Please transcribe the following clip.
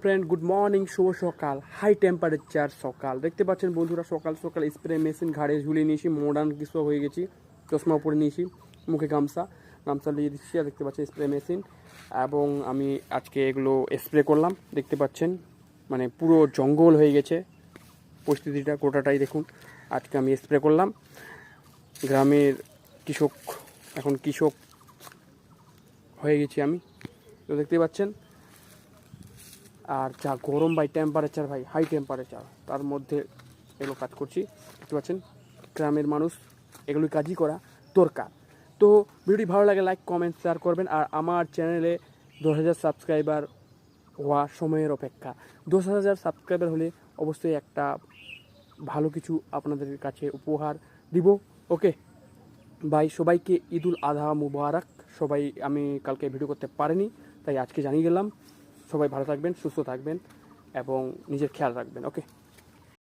Friend, good morning, শুভ সকাল। High temperature সকাল দেখতে পাচ্ছেন বন্ধুরা। সকাল সকাল স্প্রে মেশিন ঘাড়ে ঝুলিয়ে নিয়েছি, মডার্ন কিছু হয়ে গেছি। চশমা পরে নিয়েছি, মুখে গামছা নিয়ে দিচ্ছি। আর দেখতে পাচ্ছেন স্প্রে মেশিন, এবং আমি আজকে এগুলো স্প্রে করলাম। দেখতে পাচ্ছেন মানে পুরো জঙ্গল হয়ে গেছে পরিস্থিতিটা, গোটাটাই দেখুন। আজকে আমি স্প্রে করলাম। গ্রামের কৃষক, এখন কৃষক হয়ে গেছি আমি, তো দেখতে পাচ্ছেন। আর যা গরম ভাই, টেম্পারেচার ভাই, হাই টেম্পারেচার, তার মধ্যে এগুলো কাজ করছি। দেখতে পাচ্ছেন গ্রামের মানুষ এগুলোই কাজই করা দরকার। তো ভিডিওটি ভালো লাগে লাইক কমেন্ট শেয়ার করবেন। আর আমার চ্যানেলে 10,000 সাবস্ক্রাইবার হওয়া সময়ের অপেক্ষা। 10,000 সাবস্ক্রাইবার হলে অবশ্যই একটা ভালো কিছু আপনাদের কাছে উপহার দিব। ওকে ভাই, সবাইকে ঈদুল আজহা মুবারক। সবাই, আমি কালকে ভিডিও করতে পারিনি, তাই আজকে জানিয়ে গেলাম। সবাই ভালো থাকবেন, সুস্থ থাকবেন এবং নিজের খেয়াল রাখবেন। ওকে।